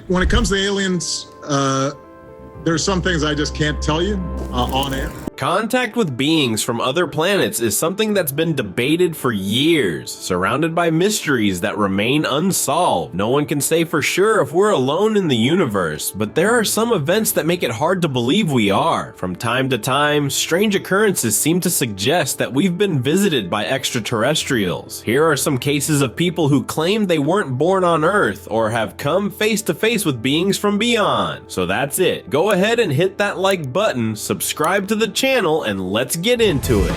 when it comes to aliens, there's some things I just can't tell you on air. Contact with beings from other planets is something that's been debated for years, surrounded by mysteries that remain unsolved. No one can say for sure if we're alone in the universe, but there are some events that make it hard to believe we are. From time to time, strange occurrences seem to suggest that we've been visited by extraterrestrials. Here are some cases of people who claim they weren't born on Earth or have come face to face with beings from beyond. So that's it. Go ahead and hit that like button, subscribe to the channel, and let's get into it.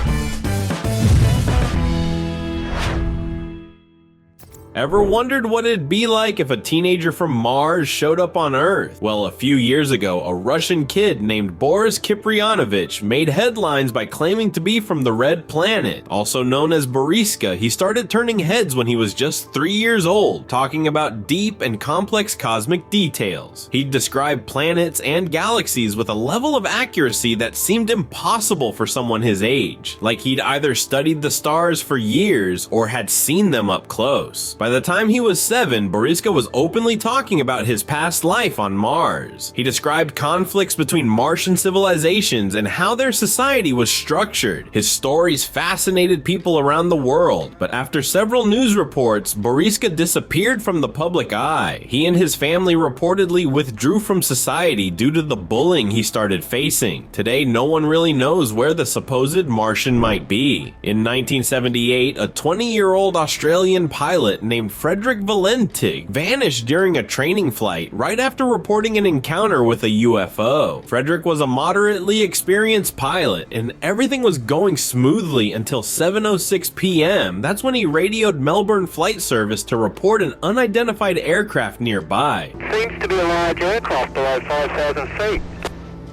Ever wondered what it'd be like if a teenager from Mars showed up on Earth? Well, a few years ago, a Russian kid named Boris Kiprianovich made headlines by claiming to be from the Red Planet. Also known as Boriska, he started turning heads when he was just 3 years old, talking about deep and complex cosmic details. He'd describe planets and galaxies with a level of accuracy that seemed impossible for someone his age, like he'd either studied the stars for years or had seen them up close. By the time he was 7, Boriska was openly talking about his past life on Mars. He described conflicts between Martian civilizations and how their society was structured. His stories fascinated people around the world, but after several news reports, Boriska disappeared from the public eye. He and his family reportedly withdrew from society due to the bullying he started facing. Today, no one really knows where the supposed Martian might be. In 1978, a 20-year-old Australian pilot named Frederick Valentig vanished during a training flight right after reporting an encounter with a UFO. Frederick was a moderately experienced pilot, and everything was going smoothly until 7:06 p.m. That's when he radioed Melbourne Flight Service to report an unidentified aircraft nearby. Seems to be a large aircraft below 5,000 feet.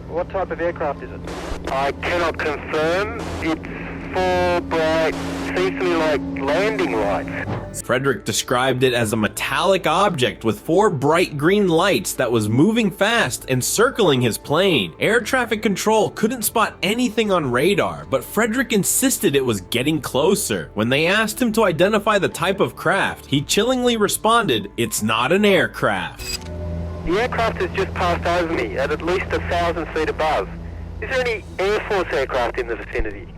What type of aircraft is it? I cannot confirm. It's four bright, seems to me like landing lights. Frederick described it as a metallic object with 4 bright green lights that was moving fast and circling his plane. Air traffic control couldn't spot anything on radar, but Frederick insisted it was getting closer. When they asked him to identify the type of craft, he chillingly responded, "It's not an aircraft." The aircraft has just passed over me at least 1,000 feet above. Is there any Air Force aircraft in the vicinity?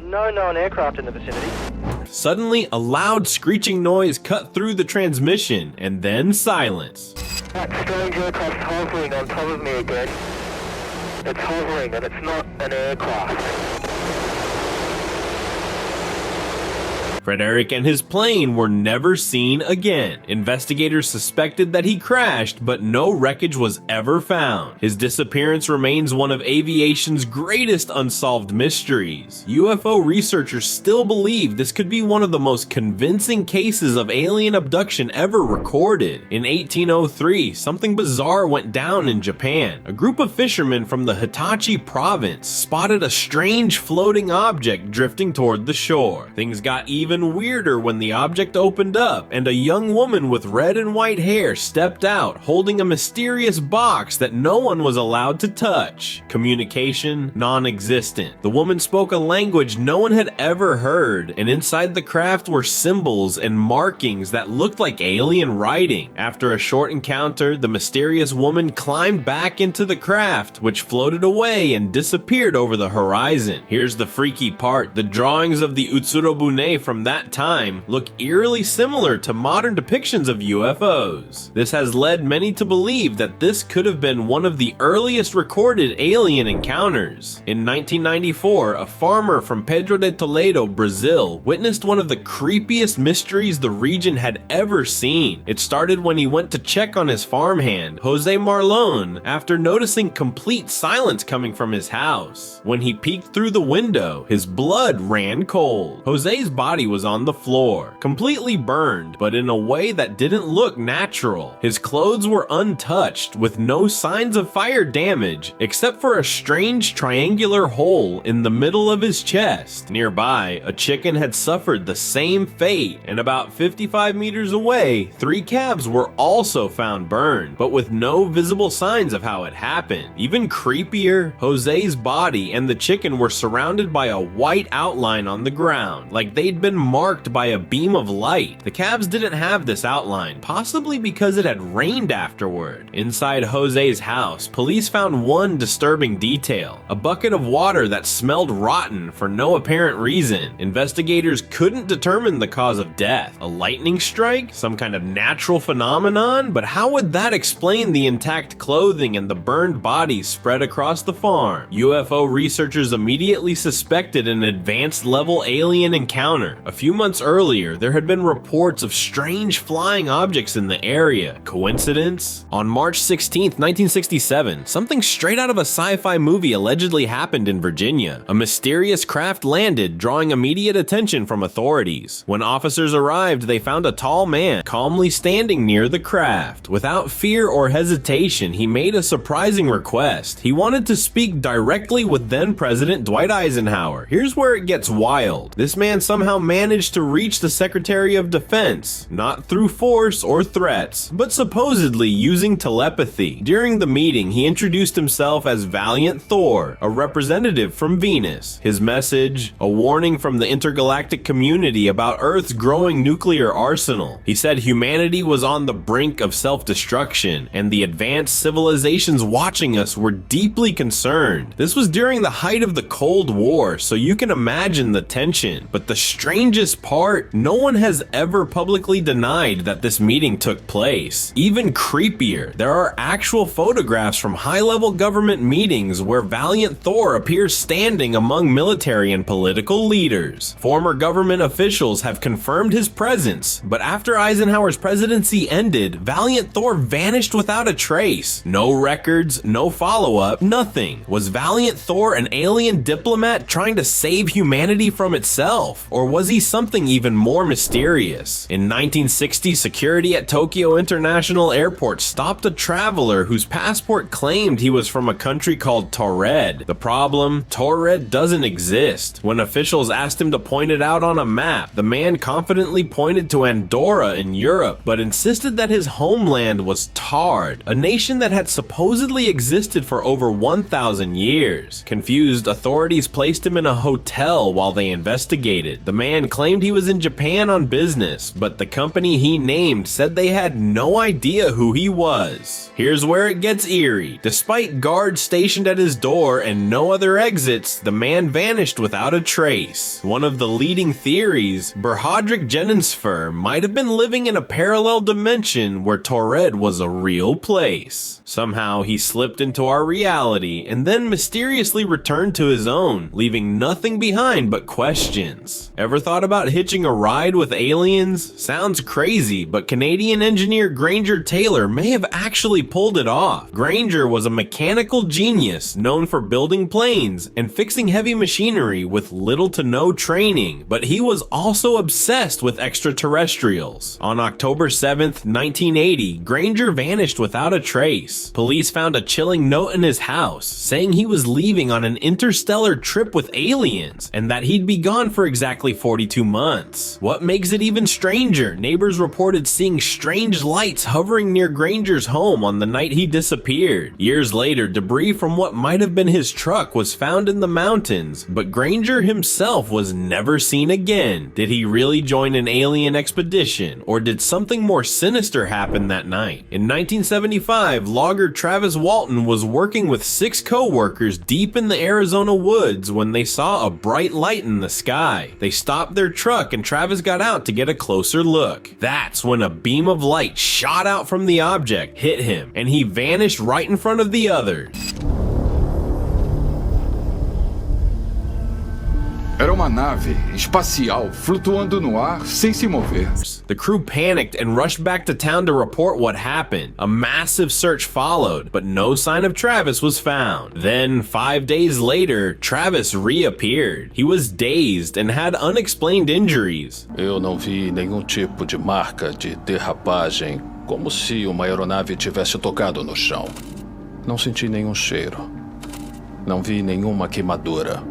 No known aircraft in the vicinity. Suddenly, a loud screeching noise cut through the transmission, and then silence. That strange aircraft's hovering on top of me again. It's hovering and it's not an aircraft. Frederick and his plane were never seen again. Investigators suspected that he crashed, but no wreckage was ever found. His disappearance remains one of aviation's greatest unsolved mysteries. UFO researchers still believe this could be one of the most convincing cases of alien abduction ever recorded. In 1803, something bizarre went down in Japan. A group of fishermen from the Hitachi province spotted a strange floating object drifting toward the shore. Things got even weirder when the object opened up and a young woman with red and white hair stepped out holding a mysterious box that no one was allowed to touch. Communication non-existent. The woman spoke a language no one had ever heard, and inside the craft were symbols and markings that looked like alien writing. After a short encounter, the mysterious woman climbed back into the craft, which floated away and disappeared over the horizon. Here's the freaky part. The drawings of the Utsurobune from that time look eerily similar to modern depictions of UFOs. This has led many to believe that this could have been one of the earliest recorded alien encounters. In 1994, a farmer from Pedro de Toledo, Brazil, witnessed one of the creepiest mysteries the region had ever seen. It started when he went to check on his farmhand, Jose Marlon, after noticing complete silence coming from his house. When he peeked through the window, his blood ran cold. Jose's body was on the floor, completely burned, but in a way that didn't look natural. His clothes were untouched, with no signs of fire damage, except for a strange triangular hole in the middle of his chest. Nearby, a chicken had suffered the same fate, and about 55 meters away, 3 calves were also found burned, but with no visible signs of how it happened. Even creepier, Jose's body and the chicken were surrounded by a white outline on the ground, like they'd been marked by a beam of light. The cabs didn't have this outline, possibly because it had rained afterward. Inside Jose's house, police found one disturbing detail: a bucket of water that smelled rotten for no apparent reason. Investigators couldn't determine the cause of death. A lightning strike? Some kind of natural phenomenon? But how would that explain the intact clothing and the burned bodies spread across the farm? UFO researchers immediately suspected an advanced level alien encounter. A few months earlier, there had been reports of strange flying objects in the area. Coincidence? On March 16, 1967, something straight out of a sci-fi movie allegedly happened in Virginia. A mysterious craft landed, drawing immediate attention from authorities. When officers arrived, they found a tall man calmly standing near the craft. Without fear or hesitation, he made a surprising request. He wanted to speak directly with then-President Dwight Eisenhower. Here's where it gets wild. This man somehow managed to reach the Secretary of Defense, not through force or threats, but supposedly using telepathy. During the meeting, he introduced himself as Valiant Thor, a representative from Venus. His message, a warning from the intergalactic community about Earth's growing nuclear arsenal. He said humanity was on the brink of self-destruction, and the advanced civilizations watching us were deeply concerned. This was during the height of the Cold War, so you can imagine the tension. But the strangest part, no one has ever publicly denied that this meeting took place. Even creepier, there are actual photographs from high-level government meetings where Valiant Thor appears standing among military and political leaders. Former government officials have confirmed his presence, but after Eisenhower's presidency ended, Valiant Thor vanished without a trace. No records, no follow-up, nothing. Was Valiant Thor an alien diplomat trying to save humanity from itself? Or was he something even more mysterious? In 1960, security at Tokyo International Airport stopped a traveler whose passport claimed he was from a country called Taured. The problem? Taured doesn't exist. When officials asked him to point it out on a map, the man confidently pointed to Andorra in Europe, but insisted that his homeland was Tard, a nation that had supposedly existed for over 1,000 years. Confused, authorities placed him in a hotel while they investigated. The man claimed he was in Japan on business, but the company he named said they had no idea who he was. Here's where it gets eerie. Despite guards stationed at his door and no other exits, the man vanished without a trace. One of the leading theories, Berhadrik Jenensfer might have been living in a parallel dimension where Taured was a real place. Somehow he slipped into our reality and then mysteriously returned to his own, leaving nothing behind but questions. Ever thought about hitching a ride with aliens? Sounds crazy, but Canadian engineer Granger Taylor may have actually pulled it off. Granger was a mechanical genius known for building planes and fixing heavy machinery with little to no training, but he was also obsessed with extraterrestrials. On October 7th, 1980, Granger vanished without a trace. Police found a chilling note in his house saying he was leaving on an interstellar trip with aliens and that he'd be gone for exactly 42 months. What makes it even stranger, neighbors reported seeing strange lights hovering near Granger's home on the night he disappeared. Years later, debris from what might have been his truck was found in the mountains, but Granger himself was never seen again. Did he really join an alien expedition, or did something more sinister happen that night? In 1975, logger Travis Walton was working with 6 co-workers deep in the Arizona woods when they saw a bright light in the sky. They stopped their truck and Travis got out to get a closer look. That's when a beam of light shot out from the object, hit him, and he vanished right in front of the others. Era uma nave espacial flutuando no ar sem se mover. The crew panicked and rushed back to town to report what happened. A massive search followed, but no sign of Travis was found. Then, 5 days later, Travis reappeared. He was dazed and had unexplained injuries. Eu não vi nenhum tipo de marca de derrapagem, como se uma aeronave tivesse tocado no chão. Não senti nenhum cheiro. Não vi nenhuma queimadura.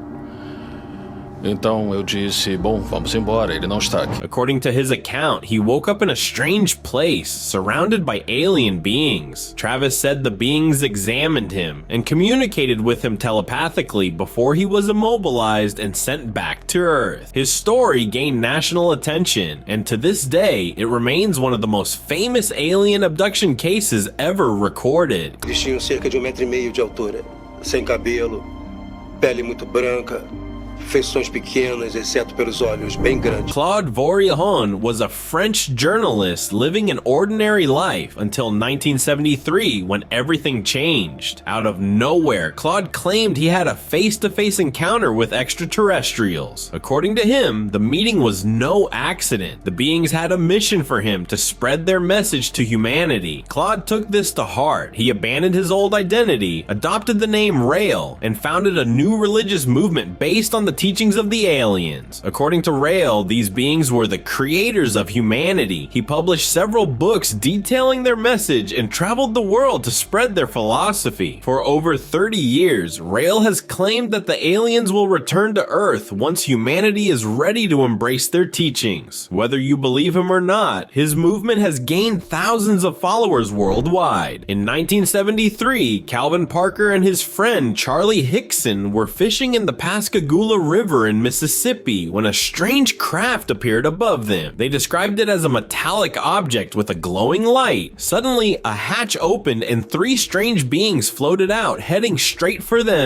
Então eu disse, bom, vamos embora, ele não está aqui. According to his account, he woke up in a strange place, surrounded by alien beings. Travis said the beings examined him and communicated with him telepathically before he was immobilized and sent back to Earth. His story gained national attention, and to this day, it remains one of the most famous alien abduction cases ever recorded. Eles tinham cerca de 1,5 metros de altura, sem cabelo, pele muito branca, feições pequenas, exceto pelos olhos bem grandes. Claude Vorilhon was a French journalist living an ordinary life until 1973 when everything changed. Out of nowhere, Claude claimed he had a face-to-face encounter with extraterrestrials. According to him, the meeting was no accident. The beings had a mission for him to spread their message to humanity. Claude took this to heart. He abandoned his old identity, adopted the name Rael, and founded a new religious movement based on the teachings of the aliens. According to Rael, these beings were the creators of humanity. He published several books detailing their message and traveled the world to spread their philosophy. For over 30 years, Rael has claimed that the aliens will return to Earth once humanity is ready to embrace their teachings. Whether you believe him or not, his movement has gained thousands of followers worldwide. In 1973, Calvin Parker and his friend Charlie Hickson were fishing in the Pascagoula River in Mississippi when a strange craft appeared above them. They described it as a metallic object with a glowing light. Suddenly, a hatch opened and 3 strange beings floated out, heading straight for them.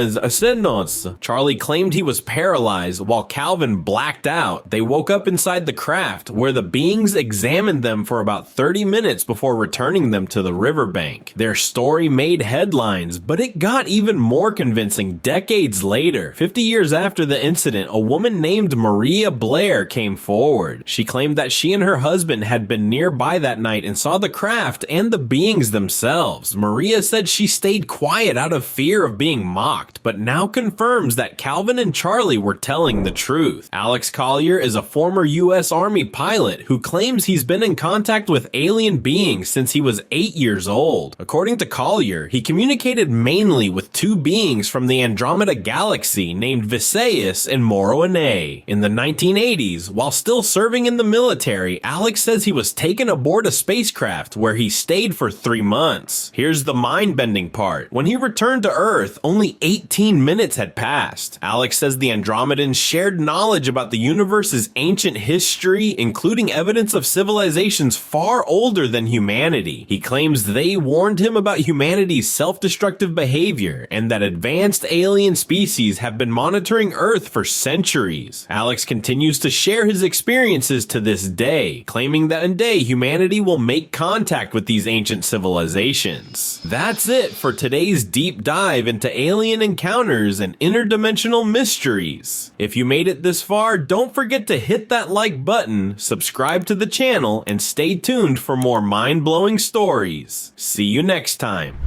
Charlie claimed he was paralyzed while Calvin blacked out. They woke up inside the craft, where the beings examined them for about 30 minutes before returning them to the riverbank. Their story made headlines, but it got even more convincing decades later. 50 years after the incident, a woman named Maria Blair came forward. She claimed that she and her husband had been nearby that night and saw the craft and the beings themselves. Maria said she stayed quiet out of fear of being mocked, but now confirms that Calvin and Charlie were telling the truth. Alex Collier is a former U.S. Army pilot who claims he's been in contact with alien beings since he was 8 years old. According to Collier, he communicated mainly with 2 beings from the Andromeda Galaxy named Visayas and Moroane. In the 1980s, while still serving in the military, Alex says he was taken aboard a spacecraft where he stayed for 3 months. Here's the mind-bending part. When he returned to Earth, only 18 minutes had passed. Alex says the Andromedans shared knowledge about the universe's ancient history, including evidence of civilizations far older than humanity. He claims they warned him about humanity's self-destructive behavior and that advanced alien species have been monitoring Earth for centuries. Alex continues to share his experiences to this day, claiming that one day humanity will make contact with these ancient civilizations. That's it for today's deep dive into alien encounters and interdimensional mysteries. If you made it this far, don't forget to hit that like button, subscribe to the channel, and stay tuned for more mind-blowing stories. See you next time.